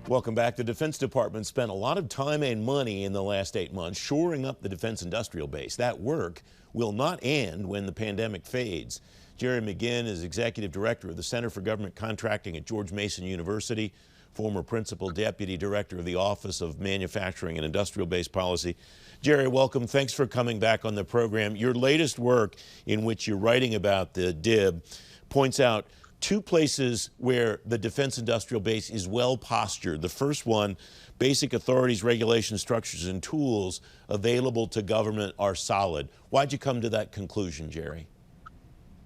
Welcome back. The Defense Department spent a lot of time and money in the last 8 months shoring up the defense industrial base. That work will not end when the pandemic fades. Jerry McGinn is Executive Director of the Center for Government Contracting at George Mason University, former Principal Deputy Director of the Office of Manufacturing and Industrial Base Policy. Jerry, welcome. Thanks for coming back on the program. Your latest work, in which you're writing about the DIB, points out two places where the defense industrial base is well postured. The first one, basic authorities, regulations, structures, and tools available to government are solid. Why'd you come to that conclusion, Jerry?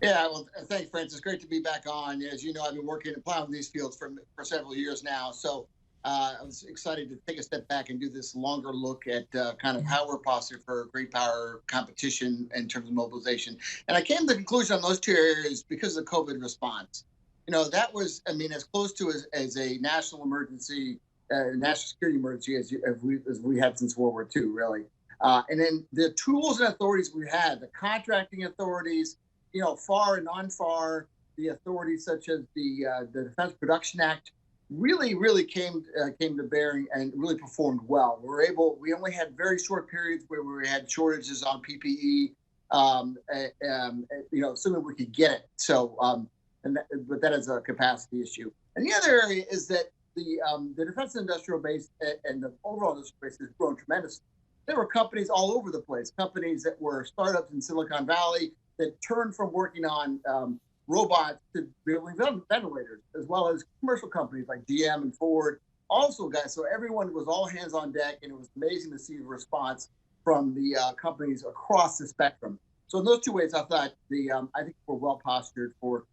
Yeah, well, thanks, Francis. Great to be back on. As you know, I've been working and plowing these fields for several years now. So I was excited to take a step back and do this longer look at kind of how we're postured for great power competition in terms of mobilization. And I came to the conclusion on those two areas because of the COVID response. You know, that was, I mean, as close to as a national emergency, national security emergency as we had since World War II, really. And then the tools and authorities we had, the contracting authorities, you know, FAR and non-FAR, the authorities such as the Defense Production Act, really came to bearing and really performed well. We only had very short periods where we had shortages on PPE, you know, assuming we could get it. So, but that is a capacity issue. And the other area is that the defense industrial base and the overall industrial base has grown tremendously. There were companies all over the place, companies that were startups in Silicon Valley that turned from working on robots to building ventilators, as well as commercial companies like GM and Ford. Also, guys, so everyone was all hands on deck, and it was amazing to see the response from the companies across the spectrum. So in those two ways, I thought I think we're well postured for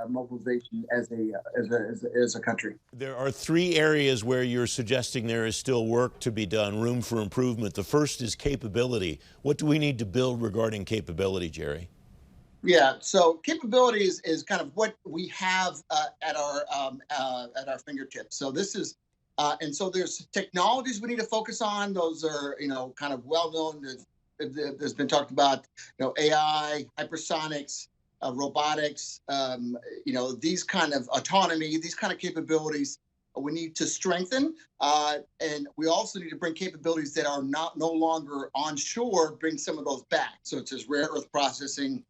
mobilization as a country. There are three areas where you're suggesting there is still work to be done, room for improvement. The first is capability. What do we need to build regarding capability, Jerry? Yeah, so capability is kind of what we have at our fingertips. So this is, and so there's technologies we need to focus on. Those are, you know, kind of well known. There's been talked about, you know, AI, hypersonics, robotics, you know, these kind of autonomy, these kind of capabilities we need to strengthen. And we also need to bring capabilities that are no longer onshore, bring some of those back. So it's just rare earth processing,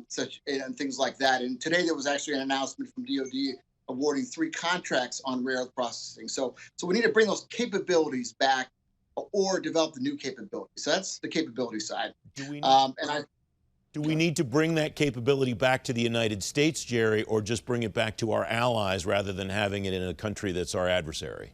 such and things like that. And today there was actually an announcement from DoD awarding 3 contracts on rare earth processing. So we need to bring those capabilities back or develop the new capabilities. So that's the capability side. Do we need to bring that capability back to the United States, Jerry, or just bring it back to our allies rather than having it in a country that's our adversary?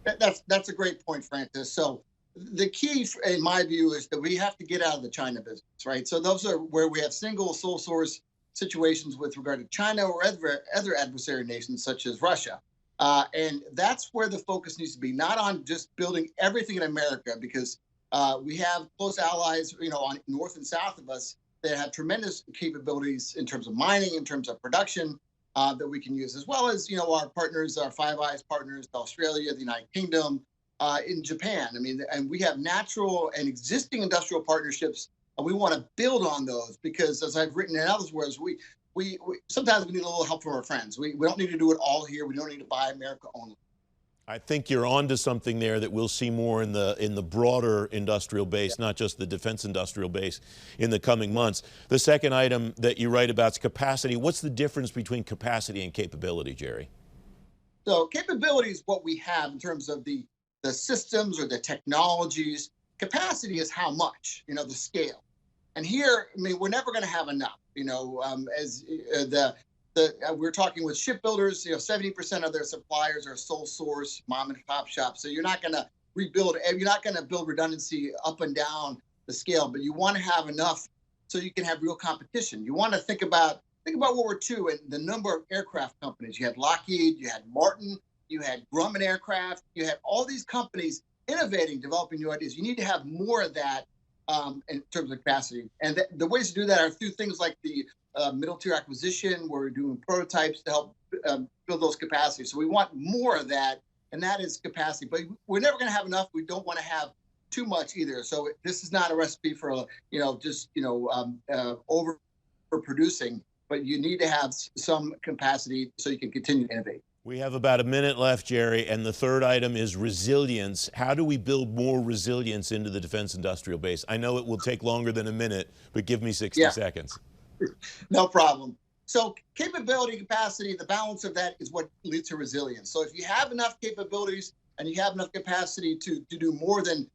That's a great point, Francis. So the key, in my view, is that we have to get out of the China business, right? So those are where we have single sole source situations with regard to China or other adversary nations such as Russia. And that's where the focus needs to be, not on just building everything in America, because we have close allies, you know, on north and south of us that have tremendous capabilities in terms of mining, in terms of production that we can use, as well as, you know, our partners, our Five Eyes partners, Australia, the United Kingdom, in Japan. I mean, and we have natural and existing industrial partnerships, and we want to build on those because, as I've written in other words, we sometimes we need a little help from our friends. We don't need to do it all here. We don't need to buy America only. I think you're onto something there that we'll see more in the broader industrial base, not just the defense industrial base, in the coming months. The second item that you write about is capacity. What's the difference between capacity and capability, Jerry? So capability is what we have in terms of the systems or the technologies. Capacity is how much, you know, the scale. And here, I mean, we're never going to have enough, you know, we're talking with shipbuilders, you know, 70% of their suppliers are sole source, mom and pop shops. So you're not going to rebuild, you're not going to build redundancy up and down the scale, but you want to have enough so you can have real competition. You want to think about World War II and the number of aircraft companies. You had Lockheed, you had Martin, you had Grumman Aircraft, you had all these companies innovating, developing new ideas. You need to have more of that in terms of capacity. And the ways to do that are through things like the middle-tier acquisition, where we're doing prototypes to help build those capacities. So we want more of that, and that is capacity. But we're never going to have enough. We don't want to have too much either. So this is not a recipe for, you know, just, you know, overproducing, but you need to have some capacity so you can continue to innovate. We have about a minute left, Jerry, and the third item is resilience. How do we build more resilience into the defense industrial base? I know it will take longer than a minute, but give me 60 seconds. No problem. So capability, capacity, the balance of that is what leads to resilience. So if you have enough capabilities and you have enough capacity to do more than,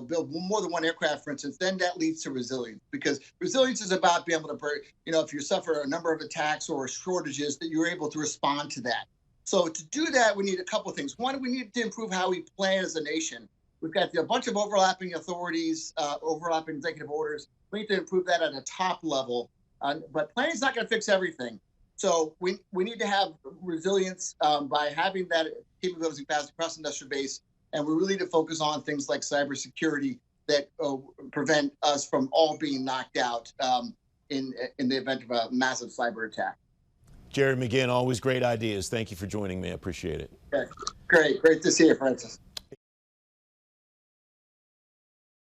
build more than one aircraft, for instance, then that leads to resilience, because resilience is about being able to, if you suffer a number of attacks or shortages, that you're able to respond to that. So to do that, we need a couple of things. One, we need to improve how we plan as a nation. We've got a bunch of overlapping authorities, overlapping executive orders. We need to improve that at a top level. But planning is not going to fix everything. So we need to have resilience by having that capabilities and capacity across the industrial base. And we really need to focus on things like cybersecurity that prevent us from all being knocked out in the event of a massive cyber attack. Jerry McGinn, always great ideas. Thank you for joining me. I appreciate it. Okay. Great to see you, Francis.